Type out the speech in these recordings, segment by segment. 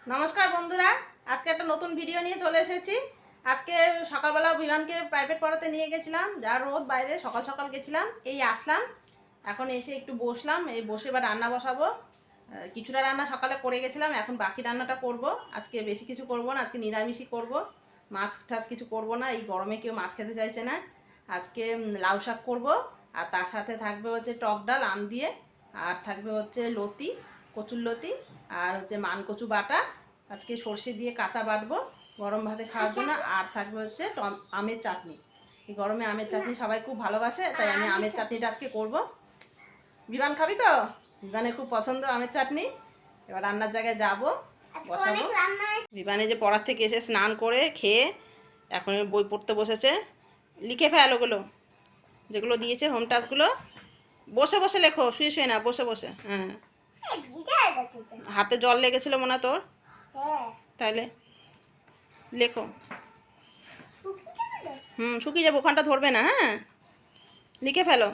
নমস্কার বন্ধুরা, আজকে একটা নতুন ভিডিও নিয়ে চলে এসেছি। আজকে সকালবেলা বিমানকে প্রাইভেট পড়াতে নিয়ে গেছিলাম, যা রোদ বাইরে, সকাল সকাল গেছিলাম, এই আসলাম। এখন এসে একটু বসলাম, এই বসে এবার রান্না বসাবো। কিছুটা রান্না সকালে করে গেছিলাম, এখন বাকি রান্নাটা করব। আজকে বেশি কিছু করব না, আজকে নিরামিষই করব, মাছ টাছ কিছু করব না। এই গরমে কেউ মাছ খেতে চাইছে না। আজকে লাউ শাক করব, আর তার সাথে থাকবে হচ্ছে টক ডাল আম দিয়ে, আর থাকবে হচ্ছে লতি, কচুর লতি, আর হচ্ছে মান কচু বাটা। আজকে সর্ষে দিয়ে কাঁচা বাটবো গরম ভাতে খাওয়ার জন্য। আর থাকবে হচ্ছে আমের চাটনি। এই গরমে আমের চাটনি সবাই খুব ভালোবাসে, তাই আমি আমের চাটনিটা আজকে করব। বিমান খাবি তো? বিমানের খুব পছন্দ আমের চাটনি। এবার রান্নার জায়গায় যাবো, বসাবো। বিমানে যে পড়ার থেকে এসে স্নান করে খেয়ে এখন বই পড়তে বসেছে। লিখে ফেল ওগুলো, যেগুলো দিয়েছে হোম টাস্কগুলো। বসে বসে লেখো, শুয়ে শুয়ে না, বসে বসে। হ্যাঁ, হাতে জল লেগেছিল মনে হয় তোর, তাইলে লেখো। শুকিয়ে যাবে, ওখানটা ধরবে না। হ্যাঁ, লিখে ফেলো,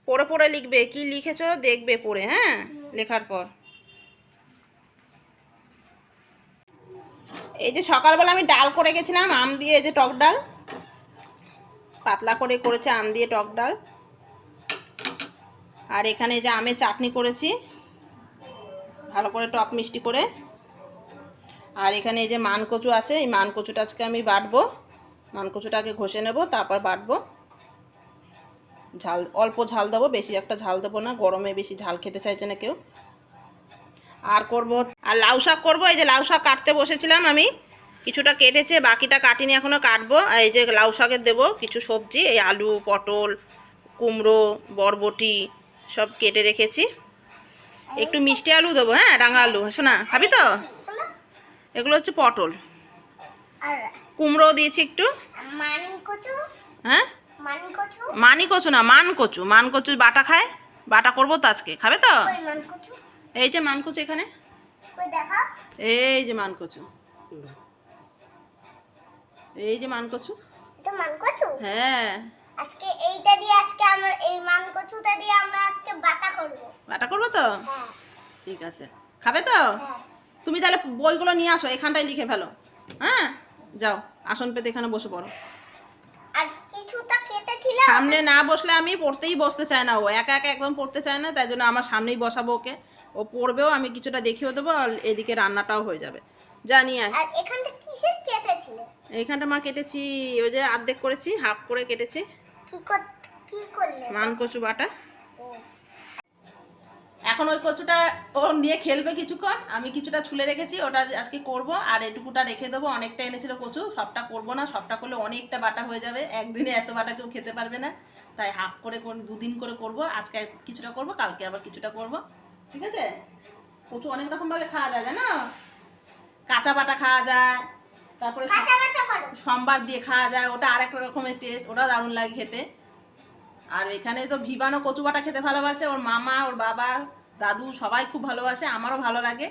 পড়ে পড়ে লিখবে, কি লিখেছো দেখবে পড়ে। হ্যাঁ, লেখার পর এই যে সকালবেলা আমি ডাল করে গেছিলাম আম দিয়ে, এই যে টক ডাল, পাতলা করে করেছে আম দিয়ে টক ডাল। আর এখানে যে আমের চাটনি করেছি ভালো করে টক মিষ্টি করে। আর এখানে এই যে মান কচু আছে, এই মান কচুটা আজকে আমি বাটবো। মান কচুটাকে ঘষে নেব, তারপর বাটবো। ঝাল অল্প ঝাল দেবো, বেশি একটা ঝাল দেবো না, গরমে বেশি ঝাল খেতে চাইছে না কেউ। আর করব, আর লাউ শাক করবো। এই যে লাউ শাক কাটতে বসেছিলাম আমি, কিছুটা কেটেছে, বাকিটা কাটিনি, এখনও কাটবো। এই যে লাউ শাকের দেবো কিছু সবজি, এই আলু, পটল, কুমড়ো, বরবটি সব কেটে রেখেছি। একটু মিষ্টি আলু দেবো, হ্যাঁ, রাঙা আলু। শোনা, খাবি তো? এগুলো হচ্ছে পটল, কুমড়ো দিয়েছি একটু। হ্যাঁ, মানি কচু না, মান কচু। মান কচু বাটা খায়, বাটা করবো তো আজকে, খাবে তো? এই যে মান কচু, এখানে এই যে মান কচু, এই যে মান কচু, হ্যাঁ। আজকে এইটা দিয়ে, আজকে আমরা এই মান কচুটা দিয়ে আমরা আজকে বাটা করব। বাটা করবো তো? হ্যাঁ। ঠিক আছে, খাবে তো? হ্যাঁ। তুমি তাহলে বইগুলো নিয়ে আসো, এখানটায় লিখে ফেলো। হ্যাঁ, যাও আসন পেতে এখানে বসে পড়ো। আর কিছুটা কেটেছিল, সামনে না বসলে আমি পড়তেই বসতে চায় না, ও একা একা একদম পড়তে চায় না, তাই জন্য আমার সামনেই বসাবো ওকে। ও পড়বেও, আমি কিছুটা দেখিয়েও দেবো, আর এদিকে রান্নাটাও হয়ে যাবে। জানি। আর এখানটা কিসের কেটেছিল? এইখানটা মা কেটেছি, ওই যে অর্ধেক করেছি, হাফ করে কেটেছি। কি করলে? মান কচু বাটা। ও, এখন ওই কচুটা ও নিয়ে খেলবে কিছুক্ষণ, আমি কিছুটা ছুলে রেখেছি, ওটা আজকে করব। আর এটুকুটা রেখে দেবো, অনেকটা এনেছিল কচু, সবটা করব না, সবটা করলে অনেকটা বাটা হয়ে যাবে, একদিনে এত বাটা কেউ খেতে পারবে না। তাই হাফ করে দুদিন করে করব, আজকে কিছুটা করব, কালকে আবার কিছুটা করব, ঠিক আছে? কচু অনেক রকমভাবে খাওয়া যায়, জানো? কাঁচা বাটা খাওয়া যায়, তারপরে সম্বার দিয়ে খাওয়া যায়, ওটা আরেক রকমের টেস্ট, ওটা দারুণ লাগে খেতে। আর এখানে তো ভিবানও কচু বাটা খেতে ভালোবাসে, ওর মামা, ওর বাবা, দাদু সবাই খুব ভালোবাসে, আমারও ভালো লাগে।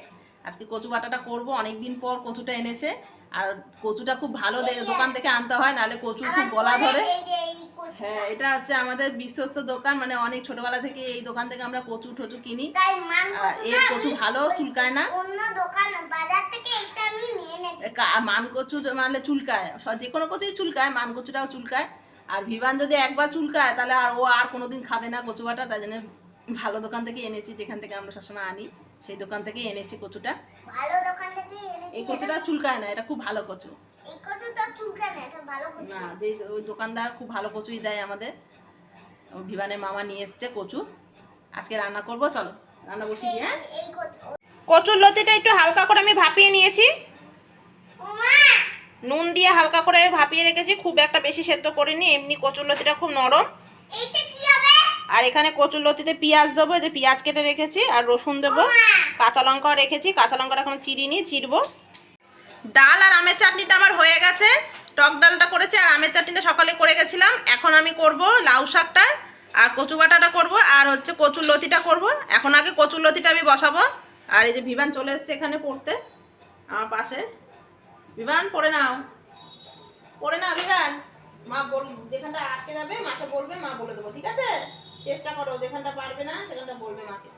আজকে কচু বাটাটা করবো, অনেকদিন পর কচুটা এনেছে। আর কচুটা খুব ভালো দোকান থেকে আনতে হয়, নাহলে কচু খুব গলা ধরে। হ্যাঁ, এটা হচ্ছে আমাদের বিশ্বস্ত দোকান, মানে অনেক ছোটবেলা থেকে এই দোকান থেকে আমরা কচু টচু কিনি। এর কচু ভালো, চুলকায় না। অন্য দোকান বাজার থেকে এটা আমি নিয়ে এনেছি। মান কচু মানে চুলকায়, যে কোনো কচুই চুলকায়, মান কচুটাও চুলকায়। আর ভিভান যদি একবার চুলকায় তাহলে আর কোনোদিন খাবে না কচু বাটা, তাই জন্য ভালো দোকান থেকে এনেছি, যেখান থেকে আমরা সবসময় আনি সেই দোকান থেকে এনেছি কচুটা। ভালো দোকান থেকে এনেছি। এই কচুটা চুলকায় না, এটা খুব ভালো কচু। এই কচুটা চুলকায় না, এটা ভালো কচু। না, যে ওই দোকানদার খুব ভালো কচুই দেয় আমাদের। ভিভানের মামা নিয়ে এসছে কচু, আজকে রান্না করব। চলো রান্না বসিয়ে দিই। হ্যাঁ, কচুর লতিটা একটু হালকা করে আমি ভাপিয়ে নিয়েছি, নুন দিয়ে হালকা করে ভাপিয়ে রেখেছি, খুব একটা বেশি সেদ্ধ করিনি, এমনি কচুরলতিটা খুব নরম। আর এখানে কচুরলতিতে পেঁয়াজ দেবো, যে পেঁয়াজ কেটে রেখেছি, আর রসুন দেবো, কাঁচা লঙ্কাও রেখেছি, কাঁচা লঙ্কাটা এখন চিরিনি, চিরবো। ডাল আর আমের চাটনিটা আমার হয়ে গেছে, টক ডালটা করেছি, আর আমের চাটনিটা সকালে করে গেছিলাম। এখন আমি করব লাউ শাকটা, আর কচু বাটাটা করবো, আর হচ্ছে কচুরলতিটা করব। এখন আগে কচুরলতিটা আমি বসাবো। আর এই যে ভিভান চলে এসছে এখানে পড়তে আমার পাশে। বিমান পড়ে নাও, পড়ে নাও বিমান। মা যেখানটা আটকে যাবে মাকে বলবে, মা বলে দেবো, ঠিক আছে? চেষ্টা করো, যেখানটা পারবে না সেখানটা বলবে মাকে।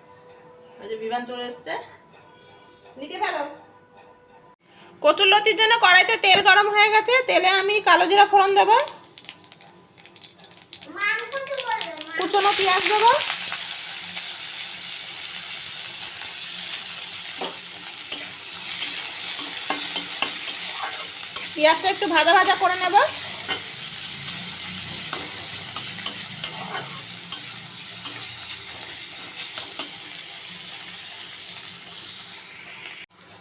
ওই যে যে বিমান চলে এসছে, লিখে ফেলো। কচুরলতির জন্য কড়াইতে তেল গরম হয়ে গেছে, তেলে আমি কালো জিরা ফোড়ন দেবো, কুচনো পেঁয়াজ দেবো, পেঁয়াজটা একটু ভাজা ভাজা করে নেব।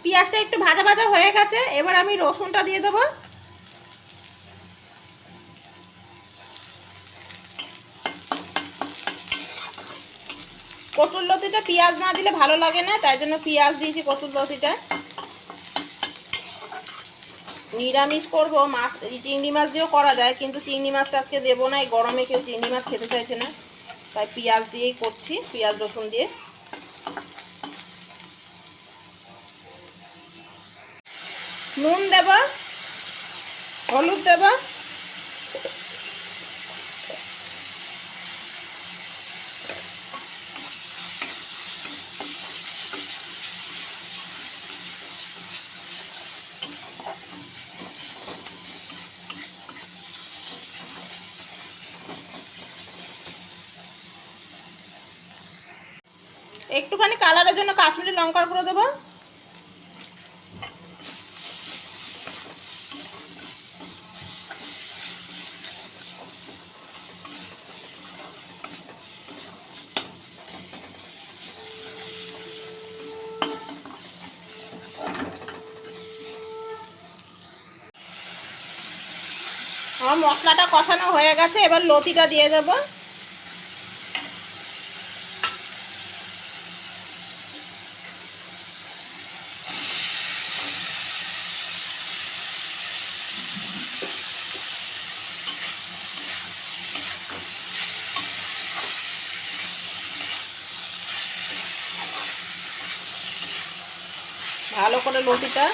পেঁয়াজটা একটু ভাজা ভাজা হয়ে গেছে, এবার আমি রসুনটা দিয়ে দেবো। কচুরলতিটা পেঁয়াজ না দিলে ভালো লাগে না, তাই জন্য পেঁয়াজ দিয়েছি কচুরলতিটা। নিরামিষ করবো, মাছ চিংড়ি মাছ দিয়েও করা যায়, কিন্তু চিংড়ি মাছটা আজকে দেবো না, এই গরমে কেউ চিংড়ি মাছ খেতে চাইছে না, তাই পেঁয়াজ দিয়েই করছি, পেঁয়াজ রসুন দিয়ে। নুন দেব, হলুদ দেব, একটুখানি কালারের জন্য কাশ্মীরি লঙ্কার গুঁড়ো দেবো। আমার মশলাটা কষানো হয়ে গেছে, এবার লতিটা দিয়ে দেবো। ভালো করে লতিটা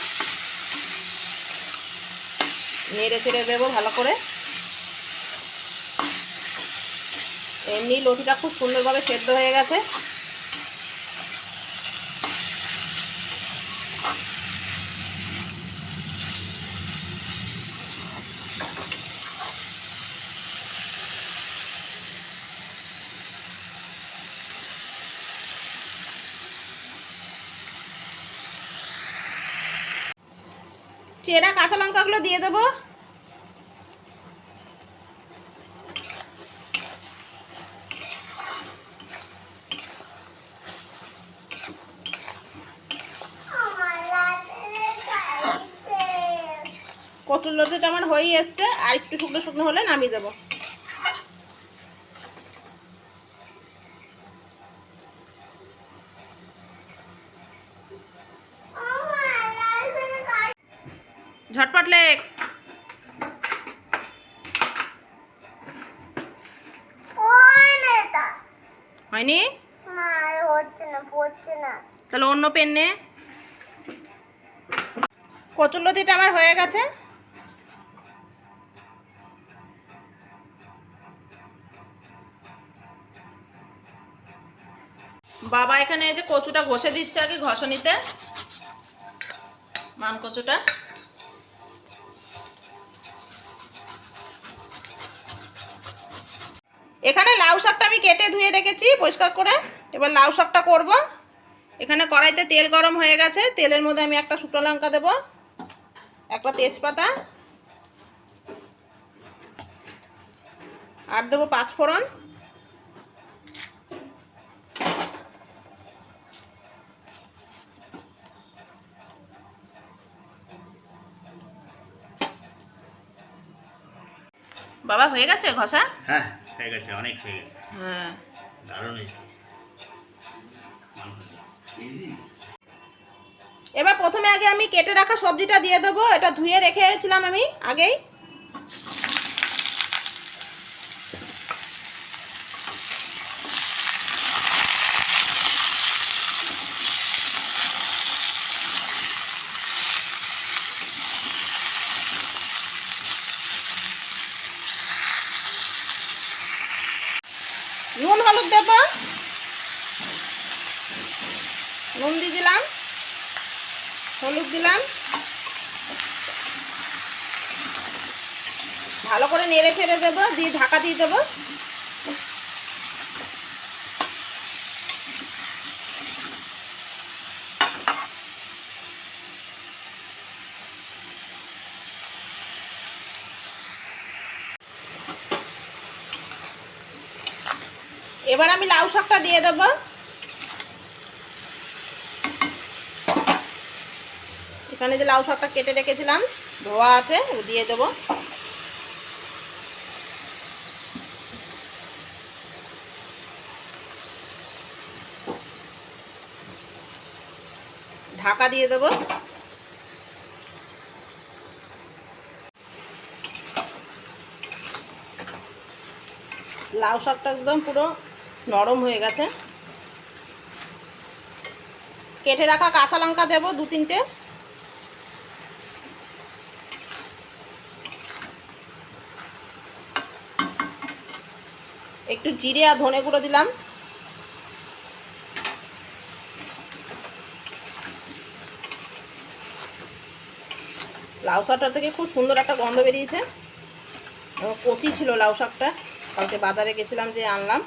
নেড়ে চেড়ে দেবো ভালো করে। এমনি লতিটা খুব সুন্দরভাবে সেদ্ধ হয়ে গেছে। চেরা কাঁচা লঙ্কাগুলো দিয়ে দেবো। কচুরলতিটা আমার হয়েই এসছে, আর একটু শুকনো শুকনো হলে নামিয়ে দেবো। ঝটপট লেখ। হয়নি? তাহলে অন্য পেন নে। কচুরলতিটা আমার হয়ে গেছে। বাবা এখানে এই যে কচুটা ঘষে দিচ্ছে, আগে ঘষানিতে মান কচুটা। এখানে লাউ শাকটা আমি কেটে ধুয়ে রেখেছি পরিষ্কার করে, এবার লাউ শাকটা করব। এখানে কড়াইতে তেল গরম হয়ে গেছে, তেলের মধ্যে আমি একটা শুকনো লঙ্কা দেব, একটা তেজপাতা, আর দেবো 5 ফোড়ন। বাবা হয়ে গেছে ঘষা? হ্যাঁ হয়ে গেছে, অনেক হয়ে গেছে। হ্যাঁ দারুণ হয়েছে। এবার প্রথমে আগে আমি কেটে রাখা সবজিটা দিয়ে দেবো, এটা ধুয়ে রেখেছিলাম আমি আগেই। নুন হলুদ দেব, নুন দিয়ে দিলাম, হলুদ দিলাম, ভালো করে নেড়ে ফেড়ে দেবো, দিয়ে ঢাকা দিয়ে দেবো। এবার আমি লাউ শাকটা দিয়ে দেবো। এখানে যে লাউ শাকটা কেটে রেখেছিলাম, ধোয়া আছে, ও দিয়ে দেবো। ঢাকা দিয়ে দেবো। লাউ শাকটা একদম পুরো নরম হয়ে গেছে। কেটে রাখা কাঁচা লঙ্কা দেবো 2-3টে। একটু জিরে আর ধনে গুঁড়ো দিলাম। লাউ শাকটা থেকে খুব সুন্দর একটা গন্ধ বেরিয়েছে। কচি ছিল লাউ শাকটা, কালকে বাজারে গেছিলাম যে আনলাম।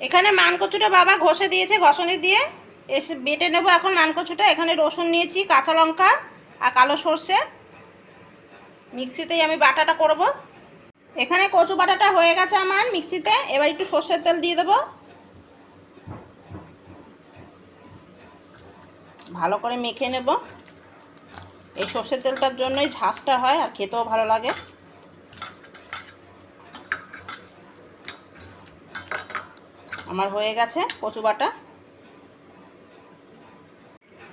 এখানে মানকচুটা বাবা ঘষে দিয়েছে, ঘষণি দিয়ে এসে বেটে নেব এখন মানকচুটা। এখানে রসুন নিয়েছি, কাঁচা লঙ্কা আর কালো সর্ষে, মিক্সিতেই আমি বাটাটা করব। এখানে কচু বাটাটা হয়ে গেছে আমার মিক্সিতে। এবার একটু সর্ষের তেল দিয়ে দেবো, ভালো করে মেখে নেব। এই সর্ষের তেলটার জন্যই ঝাঁসটা হয় আর খেতেও ভালো লাগে। আমার হয়ে গেছে কচু বাটা।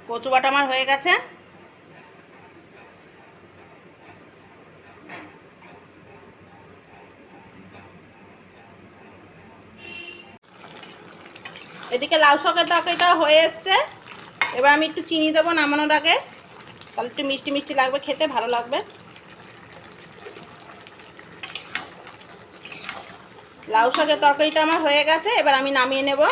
কচু বাটা আমার হয়ে গেছে। এদিকে লাউ শাকের তরকারিটা হয়ে এসছে। এবার আমি একটু চিনি দেবো নামানোর আগে, তাহলে একটু মিষ্টি মিষ্টি লাগবে, খেতে ভালো লাগবে। লাউ শাকের তরকারিটা আমার হয়ে গেছে, এবার আমি নামিয়ে নেব।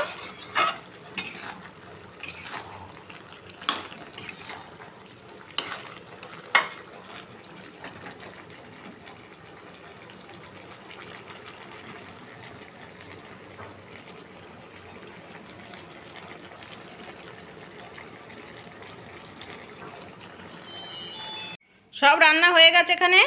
সব রান্না হয়ে গেছে এখানে।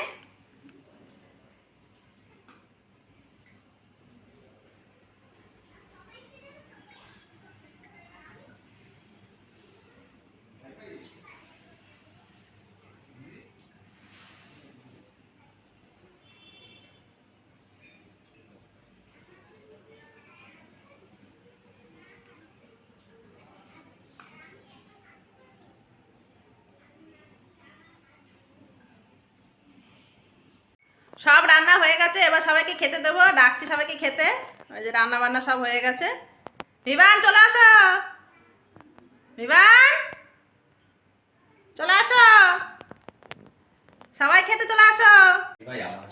সব রান্না হয়ে গেছে, এবার সবাইকে খেতে দেবো। ডাকছি সবাইকে খেতে। ওই যে রান্না বান্না সব হয়ে গেছে। বিবান চলে আসো, বিবান চলে আসো, সবাই খেতে চলে আসো।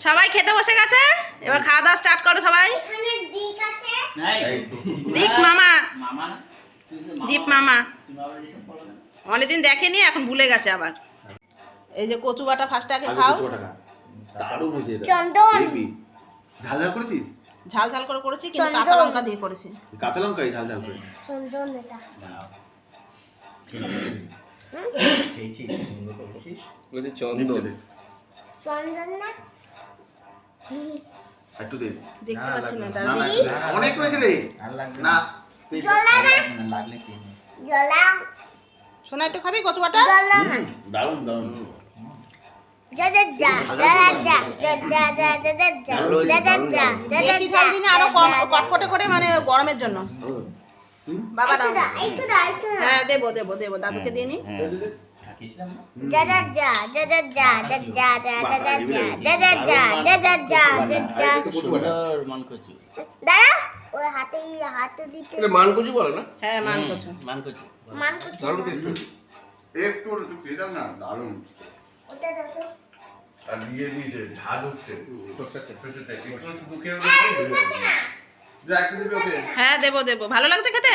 সবাই খেতে বসে গেছে, এবার খাওয়া দাওয়া স্টার্ট করো সবাই। এখানে দিক আছে। দীপ মামা, মামা না, দীপ মামা তুমি আবার এসব বলো না। অনেকদিন দেখেনি, এখন ভুলে গেছে আবার। এই যে কচু বাটা ফার্স্ট আগে খাও। দারুণ হয়েছে এটা। চন্দন। হেভি। ঝাল ঝাল করেছিস? ঝাল ঝাল করে করেছি, কিন্তু চন্দন। কাঁচা লঙ্কা দিয়ে করেছি। কাঁচা লঙ্কাই ঝাল ঝাল করে। চন্দন এটা। খেয়েছি, সুন্দর করেছিস। বলছি চন্দন। চন্দন না? একটু দে। দেখতে পাচ্ছি না, না দাঁড়া না দেখি। অনেক রয়েছে রে। আর লাগবে না না, তুই জলা না? লাগলে খেয়ে নে। জলা। শোনা একটু খাবি কচু বাটা? জলা না। দারুণ দারুণ। যা যা যা যা যা যা যা যা যা যা যা যা যা যা যা বেশি ঝাল দিনে আরো কম কটকটে করে, মানে গরমের জন্য। বাবা দাও। একটু দা একটু দা। হ্যাঁ দেবো দেবো দেবো, দাদুকে দিয়ে নি। খেয়েছিলাম না? যা যা যা যা যা যা যা যা যা যা যা যা যা যা যা যা যা যা যা। সুন্দর মান কচু। দাঁড়া, ওই হাতে দিতে এটা মানকুচি বলে না? হ্যাঁ মান কচু। মান কচু। মান করছি। দারুণ টেস্ট। একটু একটু খেয়ে দাও না, দারুণ। ওটা দাও তো। আর দিয়ে দিয়েছে ঝাঁজ হচ্ছে সরষের তেল একটু শুধু খেয়ে যা একটু দিবি ওকে হ্যাঁ দেবো দেবো, ভালো লাগছে খেতে?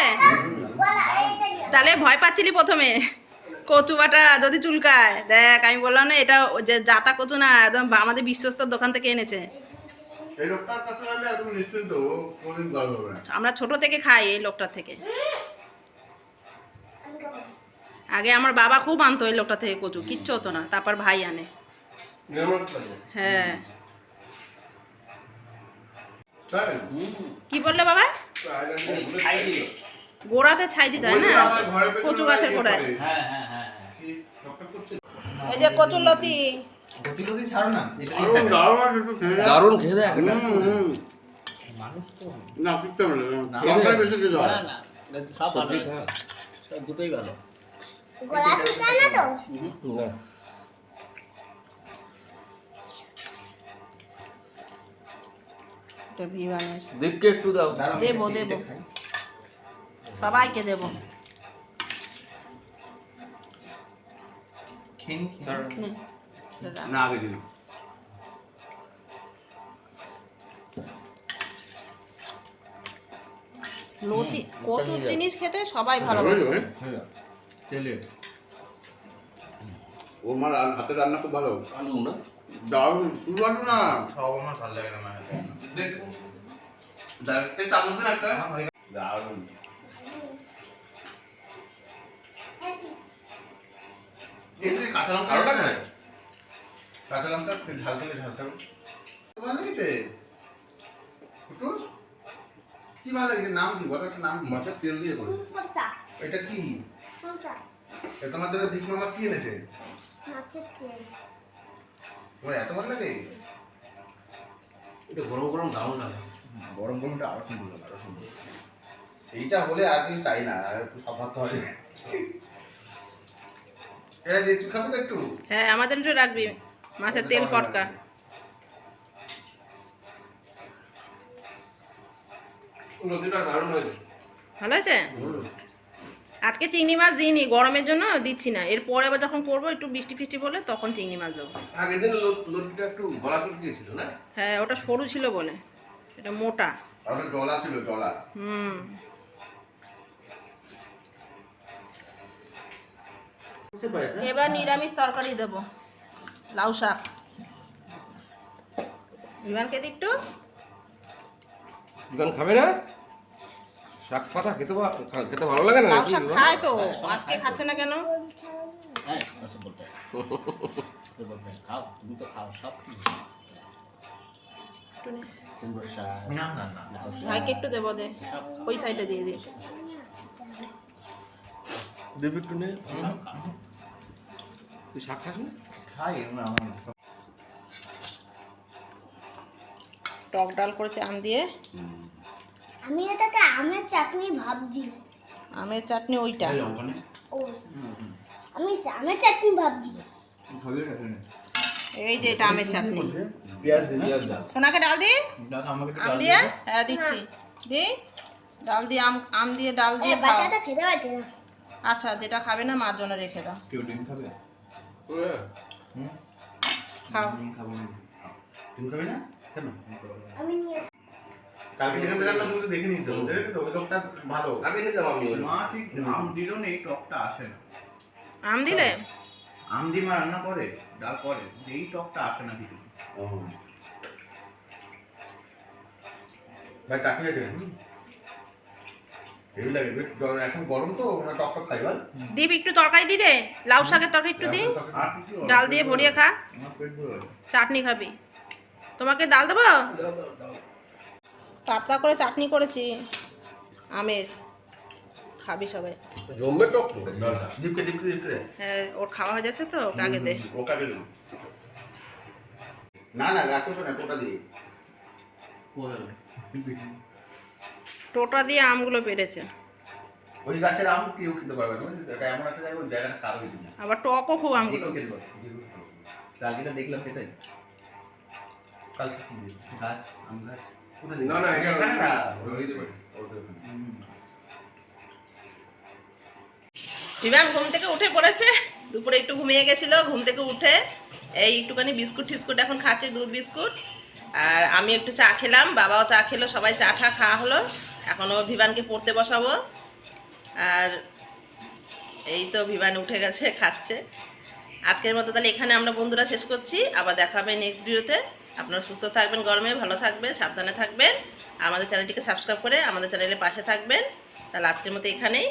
বলা এইটা দিও তাহলে ভয় পাচ্ছিলি প্রথমে কচু বাটা যদি চুলকায়? দেখ আমি বললাম না, এটা যে জাতা কচু না, একদম আমাদের বিশ্বস্ত দোকান থেকে এনেছে। এই লোকটার কাছে আমি একদম নিশ্চিন্ত ও কোনদিন গল্প হবে না আমরা ছোট থেকে খাই এই লোকটার থেকে। আমি খাবো আগে আমার বাবা খুব আনতো এই লোকটা থেকে কচু, কিচ্ছু হতো না, তারপর ভাই আনে। হ্যাঁ, তাই কি বললে বাবা? খাই দিল। গোড়াতে ছাই দিতে হয় না, ওই যে আমার ঘরের পেছনে কচু গাছের ইয়ে গোড়ায়। করে। হ্যাঁ হ্যাঁ হ্যাঁ কি টকটক করছে? এই যে কচুর লতি, গতি গতি ছাড়ো না, এটা দারুণ, দারুণ আছে, একটু খেয়ে নাও। দারুণ খেয়ে দেয় একটা। মানুষ তো না, কিচ্ছু হবে না। না। লঙ্কা বেশি দিয়ে দাও। না না, এটা সব ভালো সবজি আছে। খা। সব দুটোই ভালো। গলা চুলকায় না তো না এটা বিমানের। দীপকে একটু দাও। দাঁড়াও, দেবো, এটা দেবো। খাই। সবাইকে দেবো। খেন খেন। নে, এটা রাখ। না, আগে দিন। লতি কচুর জিনিস খেতে সবাই ভালো ভালোবাসে। হবে? তেলে ওর মার হাতের রান্না খুব ভালো। আলু না দারুণ, শুধু আলু না। সব আমার ভালো লাগে না মায়ের হাতে। এই চামচ দিন একটা। দারুণ। এই তুই কাঁচা লঙ্কা আরোটা খায়? কাঁচা লঙ্কা ঝাল খেলে ঝাল খাবে। ভালো লেগেছে? কুটু? কি ভালো লেগেছে? নাম কি? বলো একটা নাম কি? মাছের তেল দিয়ে করে কোনটা এটা কি? কোনটা এ তোমাদের দিক মামা কি এনেছে? মাছের তেল তোমার এত ভালো লাগে? এটা গরম গরম দারুণ লাগে। গরম গরমটা আরো সুন্দর লাগে, আরো সুন্দর। এইটা হলে আর কিছু চাই না, একটু সব ভাত হয়। এটা দিয়ে তুই খাবি তো একটু? হ্যাঁ, আমাদের একটু রাখবি মাছের তেল পটকা। নদীটা দারুণ হয়েছে। ভালো আছে? আজকে চিংড়ি মাছ দিইনি, গরমের জন্য দিচ্ছি না। এরপরে আবার যখন করবো একটু বৃষ্টি ফিষ্টি পড়লে তখন চিংড়ি মাছ দেবো। আগের দিন নদীটা একটু গলা চুলকিয়েছিল না? হ্যাঁ, ওটা সরু ছিল বলে, এটা মোটা। আর ওটা জলা ছিল, জলা। হুম। এবার নিরামিষ তরকারি দেবো, লাউ শাক। বিমানকে দি একটু। বিমান খাবে না? শাক পাতা খেতে ভালো লাগে না লাউ নাকি শাক বিমান? খায় তো, আজকে খাচ্ছে না কেন? হ্যাঁ, ওসব বলতে হয়। ওসব বলতে হয়। খাও, তুমি তো খাও সব কিছু। একটু নে। কুমড়োর শাক। না না না, লাউ শাক। ভাইকে একটু দেবো, দে ওই সাইডে দিয়ে দিই। দেবী একটু নে। খাও, খাও। তুই শাক খাস না? খাই আমরা, আমার সব। টক ডাল করেছে আম দিয়ে। আমি এটাকে আমের চাটনি ভাবছি আমের চাটনি ওইটা। এই লঙ্কা নে। ও আমি আমের চাটনি ভাবছি খাবি না, খাবি না। এই যে এটা আমের চাটনি। পেঁয়াজ দিন। পেঁয়াজ দাও। সোনাকে ডাল দি। দাদা, আমাকে একটু আম ডাল দিয়ে, দিও তো। হ্যাঁ দিচ্ছি। দি ডাল দিয়ে, আম দিয়ে ডাল দিয়ে খাও। বাচ্চাটা খেতে পারছে না আচ্ছা, যেটা খাবে না মার জন্য রেখে দাও, কেউ ডিম খাবে? হ্যাঁ। হুম? খাও। ডিম খাবো না। তুমি খাবি না? কেন? আমি নিয়ে কালকে যেখান থেকে আনলাম তুমি তো দেখে নিয়েছো। দেখেছো তো, ওই লোকটা ভালো। আগে নিতাম আমি ওই। মা ঠিক আম দিল না, এই টকটা আসে না। আম দিলে আম দিয়ে মা রান্না করে, ডাল করে, এই টকটা আসে না কিছু। ও। ভাই চাটনি আছে? হেভি লাগে, এখন গরম তো, মানে টক টক খাই বল। দিবি একটু তরকারি দি রে, লাউ শাকের তরকারি একটু দি। আর কিছু ডাল দিয়ে ভরিয়ে খা, আমার পেট ভরে গেল। চাটনি খাবি। তোমাকে ডাল দেবো? পাতলা করে চাটনি করেছি আমের, খাবি সবাই। জমবে টক তো ডালটা। দীপকে দীপকে দীপকে হ্যাঁ, ওর খাওয়া হয়ে যাচ্ছে তো, ওকে আগে দে। ও কাকে দেবো? না না, গাছ ওঠে না, টোটা দিয়ে। টোটা দিয়ে আমগুলো পেরেছে। ওই গাছের আম কেউ খেতে পারবে না, বুঝলি তো? এটা এমন একটা জায়গা, ওই জায়গাটা কারোই না। আবার টকও খুব আমগুলো। যেগুলো খেতে পারে, যেগুলো খেতে পারে। আগেটা দেখলাম সেটাই। কালকে কি দিয়ে? গাছ, আম গাছ। কোথায় দিয়ে? না, না, এটা এখানে না, ওই দিতে পারি। ওদের ওখানে। বিমান ঘুম থেকে উঠে পড়েছে, দুপুরে একটু ঘুমিয়ে গেছিলো, ঘুম থেকে উঠে এই একটুখানি বিস্কুট টিস্কুট এখন খাচ্ছে, দুধ বিস্কুট। আর আমি একটু চা খেলাম, বাবাও চা খেলো, সবাই চা টা খাওয়া হলো। এখনও ভিভানকে পড়তে বসাবো। আর এই তো ভিভান উঠে গেছে, খাচ্ছে। আজকের মতো তাহলে এখানে আমরা বন্ধুরা শেষ করছি, আবার দেখা হবে নেক্সট ভিডিওতে। আপনারা সুস্থ থাকবেন, গরমে ভালো থাকবেন, সাবধানে থাকবেন। আমাদের চ্যানেলটিকে সাবস্ক্রাইব করে আমাদের চ্যানেলের পাশে থাকবেন। তাহলে আজকের মতো এখানেই